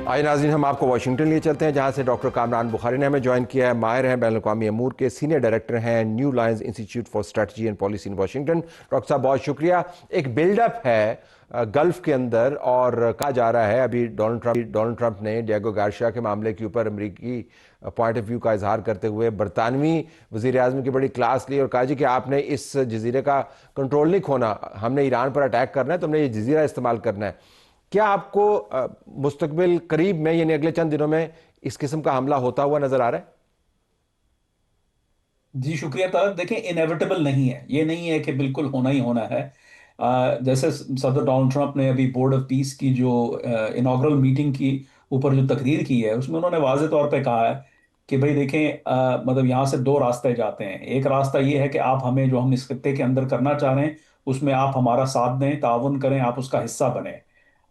आइए नाज़रीन, हम आपको वाशिंगटन लिए चलते हैं, जहां से डॉक्टर कामरान बुखारी ने हमें ज्वाइन किया है। माहिर हैं, बैनुल-अक़वामी अमूर के सीनियर डायरेक्टर हैं new Lions institute for strategy and policy in Washington. Doctor साहब बहुत शुक्रिया। एक बिल्डअप है गल्फ के अंदर, और कहा जा रहा है अभी डोनाल्ड ट्रंप ने डिएगो गार्सिया के मामले के ऊपर अमरीकी पॉइंट ऑफ व्यू का इजहार करते हुए बरतानवी वज़ीर आज़म की बड़ी क्लास ली और कहा जी कि आपने इस जजीरे का कंट्रोल नहीं खोना, हमने ईरान पर अटैक करना है, तो हमने ये जजीरा इस्तेमाल करना है। क्या आपको मुस्तकबिल करीब में यानी अगले चंद दिनों में इस किस्म का हमला होता हुआ नजर आ रहा है? जी शुक्रिया तारक। देखिए, इनएविटेबल नहीं है, ये नहीं है कि बिल्कुल होना ही होना है। जैसे सदर डोनाल्ड ट्रंप ने अभी बोर्ड ऑफ पीस की जो इनॉग्रल मीटिंग की ऊपर जो तकरीर की है, उसमें उन्होंने वाज़ेह तौर पे कहा है कि भाई देखें, मतलब यहाँ से दो रास्ते जाते हैं। एक रास्ता ये है कि आप हमें जो हम इस खत्ते के अंदर करना चाह रहे हैं उसमें आप हमारा साथ दें, ताउन करें, आप उसका हिस्सा बने।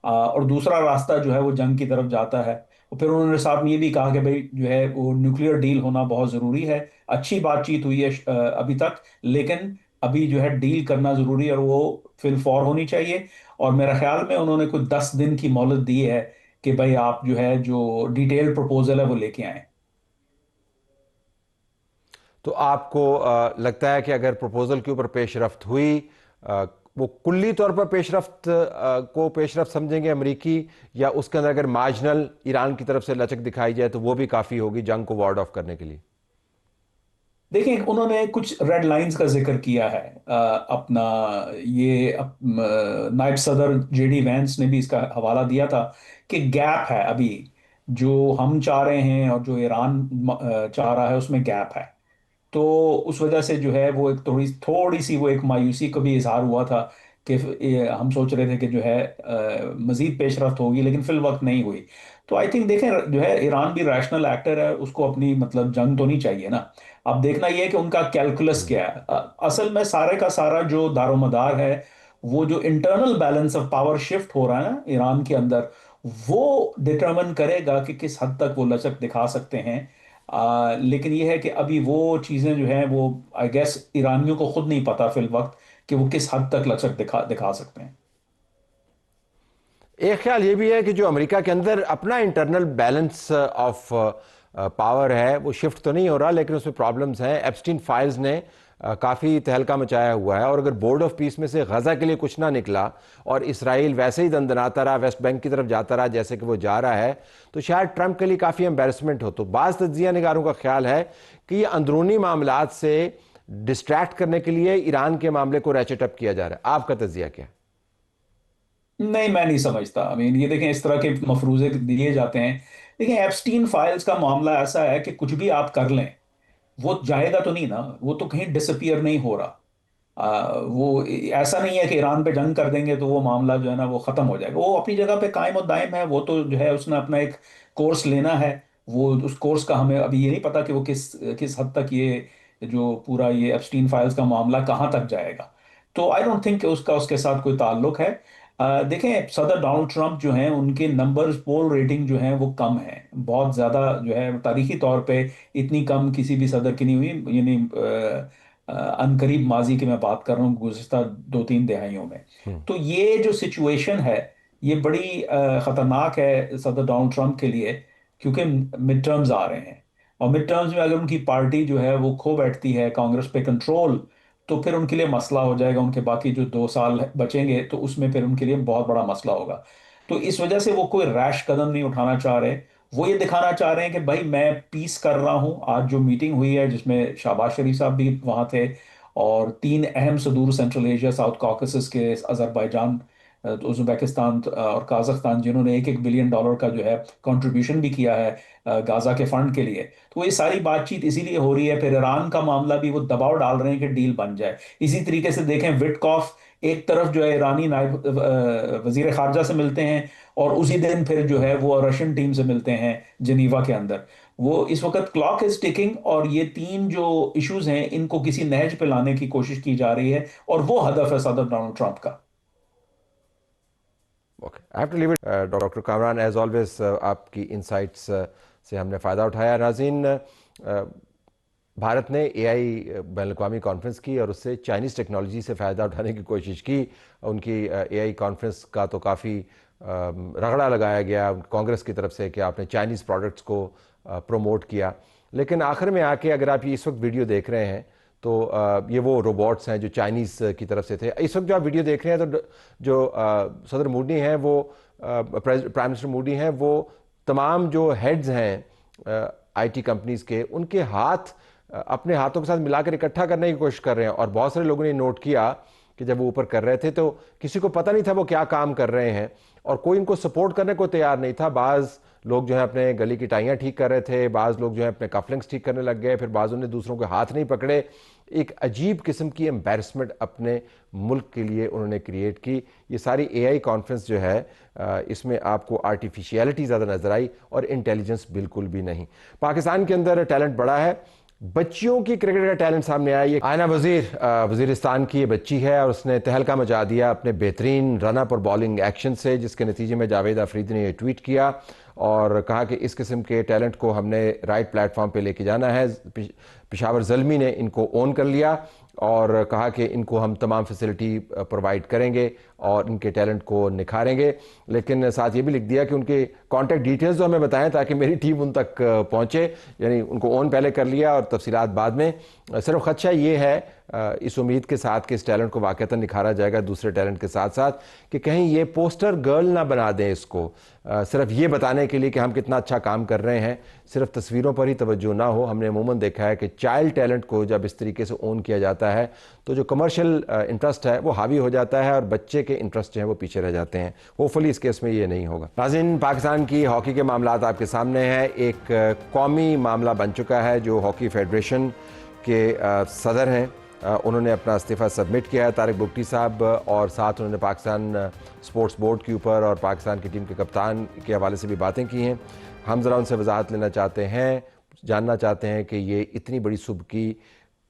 और दूसरा रास्ता जो है वो जंग की तरफ जाता है। और फिर उन्होंने साथ में ये भी कहा कि भाई जो है वो न्यूक्लियर डील होना बहुत ज़रूरी है। अच्छी बातचीत हुई है अभी तक, लेकिन अभी जो है डील करना ज़रूरी है और वो फिल फॉर होनी चाहिए। और मेरा ख्याल में उन्होंने कुछ 10 दिन की मोहलत दी है कि भाई आप जो है जो डिटेल्ड प्रपोजल है वो लेके आए। तो आपको लगता है कि अगर प्रपोजल के ऊपर पेशरफ्त हुई, वो कुल्ली तौर पर पेशरफ्त समझेंगे अमरीकी, या उसके अंदर अगर मार्जिनल ईरान की तरफ से लचक दिखाई जाए तो वो भी काफ़ी होगी जंग को वार्ड ऑफ करने के लिए? देखिए, उन्होंने कुछ रेड लाइंस का जिक्र किया है। अपना ये नायब सदर जेडी वैंस ने भी इसका हवाला दिया था कि गैप है अभी, जो हम चाह रहे हैं और जो ईरान चाह रहा है उसमें गैप है। तो उस वजह से जो है वो एक थोड़ी थोड़ी सी वो एक मायूसी का भी इजहार हुआ था कि हम सोच रहे थे कि जो है मजीद पेशरफ्त होगी, लेकिन फिल वक्त नहीं हुई। तो आई थिंक देखें, जो है ईरान भी रैशनल एक्टर है, उसको अपनी मतलब जंग तो नहीं चाहिए ना। अब देखना यह है कि उनका कैलकुलस क्या है। असल में सारे का सारा जो दारोमदार है, वो जो internal balance of power shift हो रहा है ना ईरान के अंदर, वो डिटरमिन करेगा कि किस हद तक वो लचक दिखा सकते हैं। लेकिन यह है कि अभी वो चीज़ें जो हैं वो आई गेस ईरानियों को खुद नहीं पता फिल वक्त कि वो किस हद तक लचक दिखा दिखा सकते हैं। एक ख्याल ये भी है कि जो अमेरिका के अंदर अपना इंटरनल बैलेंस ऑफ पावर है वो शिफ्ट तो नहीं हो रहा, लेकिन उसमें प्रॉब्लम्स हैं। एप्स्टीन फाइल्स ने काफ़ी तहलका मचाया हुआ है, और अगर बोर्ड ऑफ पीस में से गज़ा के लिए कुछ ना निकला और इसराइल वैसे ही दंदनाता रहा, वेस्ट बैंक की तरफ जाता रहा जैसे कि वो जा रहा है, तो शायद ट्रंप के लिए काफ़ी एम्बेरसमेंट हो। तो बाज़ तज्जिया निगारों का ख्याल है कि ये अंदरूनी मामलात से डिस्ट्रैक्ट करने के लिए ईरान के मामले को रैचेट अप किया जा रहा है। आपका तज्जिया क्या है? नहीं, मैं नहीं समझता। आई मीन ये देखें, इस तरह के मफरूजे दिए जाते हैं। देखिए, एप्स्टीन फाइल्स का मामला ऐसा है कि कुछ भी आप कर लें वो जाएगा तो नहीं ना, वो तो कहीं डिसअपियर नहीं हो रहा। वो ऐसा नहीं है कि ईरान पे जंग कर देंगे तो वो मामला जो है ना वो खत्म हो जाएगा। वो अपनी जगह पे कायम और दायम है। वो तो जो है उसने अपना एक कोर्स लेना है। वो उस कोर्स का हमें अभी ये नहीं पता कि वो किस किस हद तक ये जो पूरा ये एप्स्टीन फाइल्स का मामला कहाँ तक जाएगा। तो आई डोंट थिंक उसका उसके साथ कोई ताल्लुक है। देखें, सदर डोनाल्ड ट्रंप जो हैं उनके नंबर्स, पोल रेटिंग जो है वो कम है बहुत ज़्यादा। जो है तारीखी तौर पे इतनी कम किसी भी सदर की नहीं हुई, यानी अनकरीब माजी की मैं बात कर रहा हूँ, गुज़िश्ता 2-3 दहाइयों में। तो ये जो सिचुएशन है ये बड़ी ख़तरनाक है सदर डोनाल्ड ट्रंप के लिए, क्योंकि मिड टर्म्स आ रहे हैं। और मिड टर्म्स में अगर उनकी पार्टी जो है वो खो बैठती है कांग्रेस पे कंट्रोल, तो फिर उनके लिए मसला हो जाएगा। उनके बाकी जो 2 साल बचेंगे तो उसमें फिर उनके लिए बहुत बड़ा मसला होगा। तो इस वजह से वो कोई रैश कदम नहीं उठाना चाह रहे। वो ये दिखाना चाह रहे हैं कि भाई मैं पीस कर रहा हूं। आज जो मीटिंग हुई है जिसमें शहबाज शरीफ साहब भी वहां थे, और 3 अहम सदूर सेंट्रल एशिया, साउथ कॉकेसस के, अजरबैजान, उज़्बेकिस्तान और काजाख्स्तान, जिन्होंने $1-1 बिलियन का जो है कंट्रीब्यूशन भी किया है गाजा के फंड के लिए। तो ये सारी बातचीत इसीलिए हो रही है। फिर ईरान का मामला भी वो दबाव डाल रहे हैं कि डील बन जाए। इसी तरीके से देखें, विटकॉफ एक तरफ जो है ईरानी नायब वजीर खारजा से मिलते हैं, और उसी दिन फिर जो है वो रशियन टीम से मिलते हैं जिनीवा के अंदर। वो इस वक्त क्लॉक इज टिकिंग, और ये तीन जो इश्यूज हैं इनको किसी नहज पे लाने की कोशिश की जा रही है, और वो हदफ है सदर डोनाल्ड ट्रंप का। Okay, I have to leave it. Doctor Kamran, as always आपकी इंसाइट्स से हमने फ़ायदा उठाया। नाज़रीन, भारत ने एआई बैनुल-अक़वामी कॉन्फ्रेंस की और उससे चाइनीज़ टेक्नोलॉजी से फ़ायदा उठाने की कोशिश की। उनकी एआई कॉन्फ्रेंस का तो काफ़ी रगड़ा लगाया गया कांग्रेस की तरफ से कि आपने चाइनीज़ प्रोडक्ट्स को प्रमोट किया। लेकिन आखिर में आके अगर आप ये इस वक्त वीडियो देख रहे हैं तो ये वो रोबोट्स हैं जो चाइनीज़ की तरफ से थे। इस वक्त जो आप वीडियो देख रहे हैं तो जो सदर मोदी हैं वो प्राइम मिनिस्टर मोदी हैं वो तमाम जो हेड्स हैं आईटी कंपनीज़ के, उनके हाथ अपने हाथों के साथ मिलाकर इकट्ठा करने की कोशिश कर रहे हैं। और बहुत सारे लोगों ने नोट किया कि जब वो ऊपर कर रहे थे तो किसी को पता नहीं था वो क्या काम कर रहे हैं और कोई इनको सपोर्ट करने को तैयार नहीं था। बाज़ लोग जो है अपने गली की टाइयाँ ठीक कर रहे थे, बाज़ लोग जो है अपने कफलिंग्स ठीक करने लग गए, फिर बाज़ों ने दूसरों के हाथ नहीं पकड़े। एक अजीब किस्म की एम्बैरसमेंट अपने मुल्क के लिए उन्होंने क्रिएट की। ये सारी एआई कॉन्फ्रेंस जो है इसमें आपको आर्टिफिशियलिटी ज़्यादा नज़र आई और इंटेलिजेंस बिल्कुल भी नहीं। पाकिस्तान के अंदर टैलेंट बड़ा है, बच्चियों की क्रिकेट का टैलेंट सामने आया। ये आयना वजीरिस्तान की ये बच्ची है और उसने तहलका मचा दिया अपने बेहतरीन रन अप और बॉलिंग एक्शन से, जिसके नतीजे में जावेद अफरीदी ने ये ट्वीट किया और कहा कि इस किस्म के टैलेंट को हमने राइट प्लेटफॉर्म पे लेके जाना है। पेशावर ज़ल्मी ने इनको ओन कर लिया और कहा कि इनको हम तमाम फैसिलिटी प्रोवाइड करेंगे और इनके टैलेंट को निखारेंगे। लेकिन साथ ये भी लिख दिया कि उनके कॉन्टैक्ट डिटेल्स तो हमें बताएं ताकि मेरी टीम उन तक पहुंचे। यानी उनको ओन पहले कर लिया और तफसीलात बाद में। सिर्फ खदशा ये है इस उम्मीद के साथ कि इस टैलेंट को वाक़तन निखारा जाएगा दूसरे टैलेंट के साथ साथ, कि कहीं ये पोस्टर गर्ल ना बना दें इसको सिर्फ ये बताने के लिए कि हम कितना अच्छा काम कर रहे हैं, सिर्फ तस्वीरों पर ही तवज्जो ना हो। हमने अमूमन देखा है कि चाइल्ड टैलेंट को जब इस तरीके से ओन किया जाता है तो जो कमर्शियल इंटरेस्ट है वो हावी हो जाता है और बच्चे के इंटरेस्ट जो है वो पीछे रह जाते हैं। होपफुली इस केस में ये नहीं होगा। नाज़रीन, पाकिस्तान की हॉकी के मामलात आपके सामने हैं। एक कौमी मामला बन चुका है। जो हॉकी फेडरेशन के सदर हैं उन्होंने अपना इस्तीफ़ा सबमिट किया है, तारिक बुगटी साहब, और साथ उन्होंने पाकिस्तान स्पोर्ट्स बोर्ड के ऊपर और पाकिस्तान की टीम के कप्तान के हवाले से भी बातें की हैं। हम ज़रा उनसे वजाहत लेना चाहते हैं, जानना चाहते हैं कि ये इतनी बड़ी सुबकी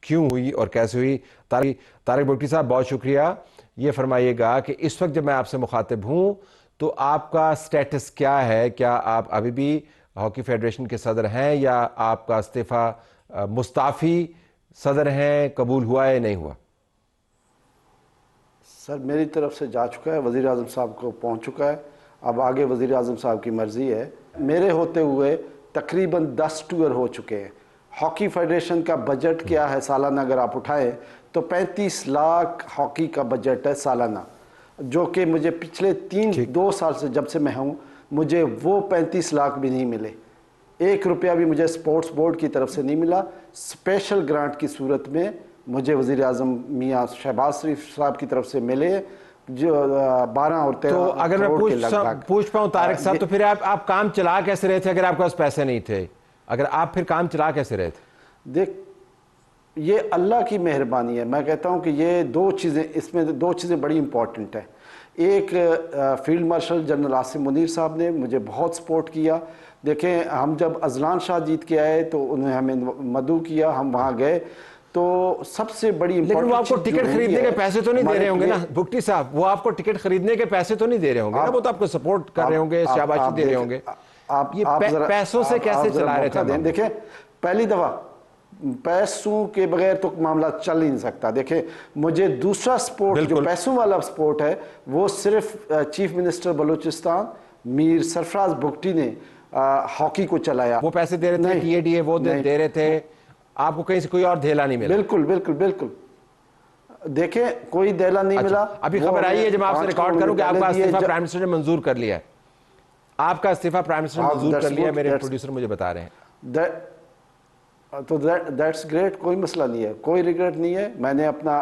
क्यों हुई और कैसे हुई। तारिक बुगटी साहब, बहुत शुक्रिया। ये फरमाइएगा कि इस वक्त जब मैं आपसे मुखातिब हूँ तो आपका स्टेटस क्या है? क्या आप अभी भी हॉकी फेडरेशन के सदर हैं या आपका इस्तीफ़ा मुस्ताफ़ी सदर हैं, कबूल हुआ है नहीं हुआ? सर, मेरी तरफ से जा चुका है, वज़ीर आज़म साहब को पहुंच चुका है। अब आगे वज़ीर आज़म साहब की मर्ज़ी है। मेरे होते हुए तकरीबन 10 टूर हो चुके हैं। हॉकी फेडरेशन का बजट क्या है सालाना, अगर आप उठाएं तो 35 लाख हॉकी का बजट है सालाना, जो कि मुझे पिछले 2 साल से जब से मैं हूँ मुझे वो 35 लाख भी नहीं मिले। 1 रुपया भी मुझे स्पोर्ट्स बोर्ड की तरफ से नहीं मिला। स्पेशल ग्रांट की सूरत में मुझे वज़ीर आज़म मियाँ शहबाज शरीफ साहब की तरफ से मिले, जो 12 और 13 तो अगर मैं पूछ पाऊँ तारिक साहब, तो फिर आप काम चला कैसे रहे थे अगर आपके पास पैसे नहीं थे? अगर आप फिर काम चला कैसे रहे थे? देख, ये अल्लाह की मेहरबानी है। मैं कहता हूँ कि ये 2 चीज़ें, इसमें 2 चीज़ें बड़ी इंपॉर्टेंट है। एक, field marshal general Asim Munir साहब ने मुझे बहुत सपोर्ट किया। देखें, हम जब अजलान शाह जीत के आए तो उन्होंने हमें मदऊ किया, हम वहाँ गए। तो सबसे बड़ी लेकिन वो आपको टिकट खरीदने के पैसे तो नहीं दे रहे होंगे ना बुगटी साहब? वो आपको टिकट खरीदने के पैसे तो नहीं दे रहे होंगे ना? वो तो आपको सपोर्ट कर रहे होंगे, शाबाशी दे रहे होंगे। आप ये पैसों से कैसे चला रहे थे? देखें, पहली दफ़ा पैसों के बगैर तो मामला चल ही नहीं सकता। देखें, मुझे दूसरा स्पोर्ट जो पैसों वाला स्पोर्ट है वो सिर्फ चीफ मिनिस्टर बलूचिस्तान मीर सरफराज बुगटी ने हॉकी को चलाया। वो पैसे दे रहे थे, टीएडीए वो दे रहे थे, आपको कहीं से कोई और धेला नहीं मिला? बिल्कुल बिल्कुल बिल्कुल। देखें, कोई धेला नहीं मिला। अभी खबर आई है जब मैं आपसे रिकॉर्ड करूं कि आपका इस्तीफा प्राइम मिनिस्टर ने मंजूर कर लिया है। आपका इस्तीफा प्राइम मिनिस्टर ने मंजूर कर लिया है, मेरे प्रोड्यूसर मुझे बता रहे हैं। तो दैट्स ग्रेट, कोई मसला नहीं है, कोई रिग्रेट नहीं है। मैंने अपना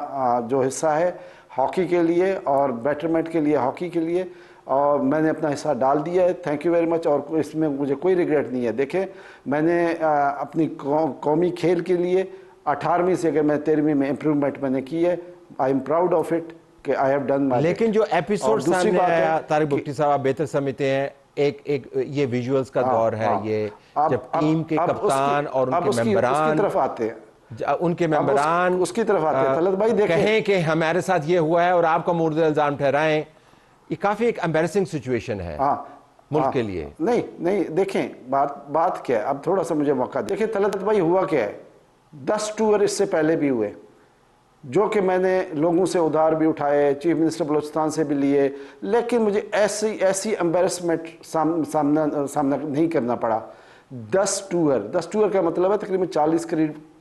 जो हिस्सा है हॉकी के लिए और बेटरमेंट के लिए, हॉकी के लिए, और मैंने अपना हिस्सा डाल दिया है। Thank you very much. और इसमें मुझे कोई रिग्रेट नहीं है। देखें, मैंने अपनी कौमी खेल के लिए 18वीं से अगर मैं 13वीं में इम्प्रूवमेंट मैंने की है। I am proud of it कि आई हैव डन माय। लेकिन जो एपिसोड सामने आया तारिक बुगटी साहब, आप बेहतर समझते हैं, एक ये विजुअल्स का दौर है, ये जब टीम के कप्तान और उनके मेंबरान उसकी तरफ आते हैं, उनके मेंबरान उसकी तरफ आते हैं। तलत भाई देखें, कहें कि हमारे साथ ये हुआ है और आपका मुर्द इल्जाम ठहराएं, ये काफी एक एम्बैरेसिंग सिचुएशन है मुल्क के लिए। नहीं, देखें बात क्या है। अब थोड़ा सा मुझे मौका देखें, तलत भाई हुआ क्या है, 10 टूर इससे पहले भी हुए। जो कि मैंने लोगों से उधार भी उठाए, चीफ मिनिस्टर बलूचिस्तान से भी लिए, लेकिन मुझे ऐसी एम्बेरसमेंट सामना नहीं करना पड़ा। 10 टूर का मतलब है तकरीबन 40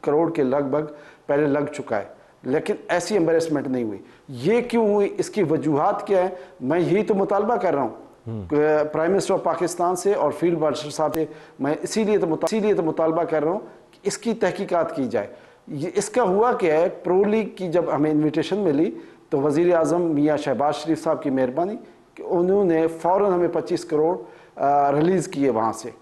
करोड़ के लगभग पहले लग चुका है, लेकिन ऐसी एम्बेरसमेंट नहीं हुई। ये क्यों हुई, इसकी वजूहात क्या है, मैं यही तो मुतालबा कर रहा हूँ प्राइम मिनिस्टर ऑफ पाकिस्तान से और फील्ड मार्शल साहब से। मैं इसीलिए तो मुतालबा कर रहा हूँ कि इसकी तहकीकात की जाए। ये इसका हुआ क्या है, प्रो लीग की जब हमें इन्विटेशन मिली तो वज़ीर आज़म मियाँ शहबाज शरीफ साहब की मेहरबानी कि उन्होंने फ़ौरन हमें 25 करोड़ रिलीज़ किए वहाँ से।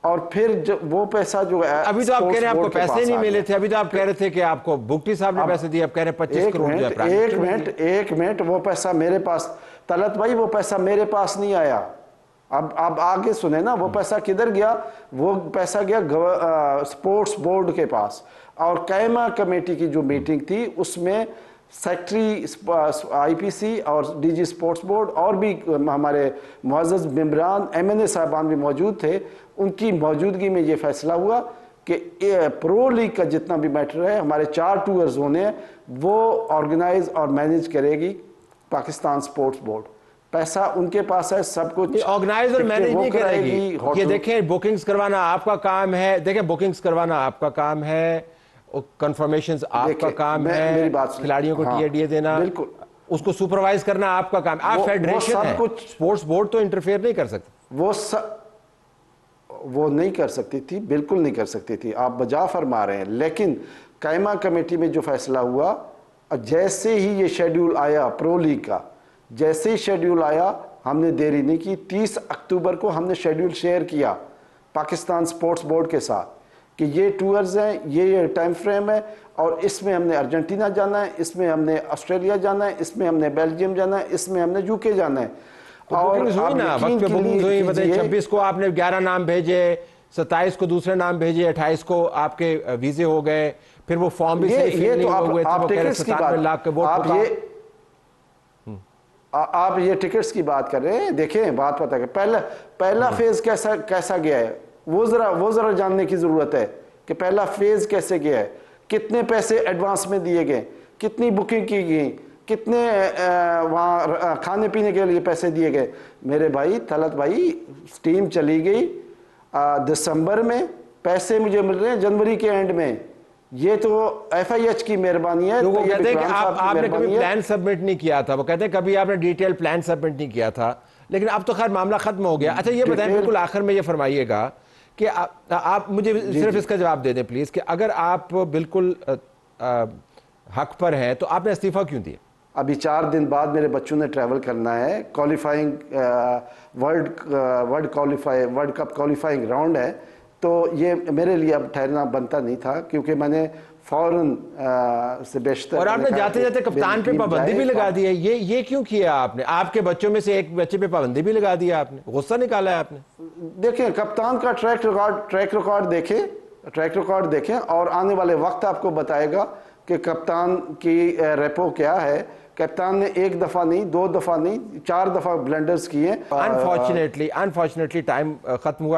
और फिर जब वो पैसा जो है, अभी तो आप कह रहे हैं आपको पैसे नहीं मिले थे, अभी तो आप कह रहे थे कि आपको बुगटी साहब ने पैसे दिए, आप कह रहे हैं 25 करोड़ जो है। एक मिनट, वो पैसा मेरे पास, तलत भाई वो पैसा मेरे पास नहीं आया। अब आगे सुने ना, वो पैसा किधर गया? वो पैसा गया स्पोर्ट्स बोर्ड के पास, और कैमा कमेटी की जो मीटिंग थी उसमें सेक्रेटरी आईपीसी और डीजी स्पोर्ट्स बोर्ड और भी हमारे मुअज़्ज़ज़ मेंबरान एमएनए साहबान भी मौजूद थे। उनकी मौजूदगी में ये फैसला हुआ कि प्रो लीग का जितना भी मैटर है, हमारे 4 टूर्स होने हैं, वो ऑर्गेनाइज और मैनेज करेगी पाकिस्तान स्पोर्ट्स बोर्ड। पैसा उनके पास है, सब कुछ ऑर्गेनाइज और मैनेज नहीं करेगी। ये देखें, बुकिंग्स करवाना आपका काम है, देखें बुकिंग्स करवाना आपका काम है, कंफर्मेशंस आपका काम है, खिलाड़ियों को टीए देना, बिल्कुल उसको सुपरवाइज करना आपका काम। आप फेडरेशन है, स्पोर्ट्स बोर्ड तो इंटरफेयर नहीं कर सकते। वो नहीं कर सकती थी, बिल्कुल नहीं कर सकती थी, आप बजा फरमा रहे हैं। लेकिन कायमा कमेटी में जो फैसला हुआ, जैसे ही ये शेड्यूल आया प्रो लीग का, जैसे ही शेड्यूल आया हमने देरी नहीं की। 30 अक्टूबर को हमने शेड्यूल शेयर किया पाकिस्तान स्पोर्ट्स बोर्ड के साथ कि ये टूर्स हैं, ये टाइम फ्रेम है, और इसमें हमने अर्जेंटीना जाना है, इसमें हमने ऑस्ट्रेलिया जाना है, इसमें हमने बेल्जियम जाना है, इसमें हमने यूके जाना है। तो और हुई ना, वक्त पे बुकिंग हुई। मतलब 26 को आपने 11 नाम भेजे, 27 को दूसरे नाम भेजे, 28 को आपके वीजे हो गए, फिर वो फॉर्म भी सही फिल नहीं हुए थे, वो कह रहे 97 लाख के वोट। आप ये टिकट्स की बात कर रहे हैं, देखें बात पता है, पहला फेज कैसा गया है, वो जरा जानने की जरूरत है कि पहला फेज कैसे गया है, कितने पैसे एडवांस में दिए गए, कितनी बुकिंग की गई, कितने वहाँ खाने पीने के लिए पैसे दिए गए। मेरे भाई तलत भाई, टीम चली गई दिसंबर में, पैसे मुझे मिल रहे हैं जनवरी के एंड में। ये तो FIH की मेहरबानी है। तो वो कहते हैं कि आपने कभी प्लान सबमिट नहीं किया था, वो कहते हैं कभी आपने डिटेल प्लान सबमिट नहीं किया था, लेकिन अब तो खैर मामला खत्म हो गया। अच्छा ये बताएं, बिल्कुल आखिर में ये फरमाइएगा कि आप मुझे सिर्फ इसका जवाब दे दें प्लीज, कि अगर आप बिल्कुल हक पर हैं तो आपने इस्तीफा क्यों दिया? अभी 4 दिन बाद मेरे बच्चों ने ट्रैवल करना है, qualifying world cup qualifying round है, तो ये मेरे लिए अब ठहरना बनता नहीं था, क्योंकि मैंने फौरन से बेशतर। और आपने जाते जाते कप्तान पे पाबंदी भी लगा दी है, ये क्यों किया आपने? आपके बच्चों में से एक बच्चे पे पाबंदी भी लगा दिया आपने, गुस्सा निकाला है आपने? देखें, कप्तान का ट्रैक रिकॉर्ड देखें और आने वाले वक्त आपको बताएगा कि कप्तान की रेपो क्या है। कप्तान ने 1 दफा नहीं, 2 दफा नहीं, 4 दफा ब्लंडर्स किए। अनफॉर्चुनेटली टाइम खत्म हुआ।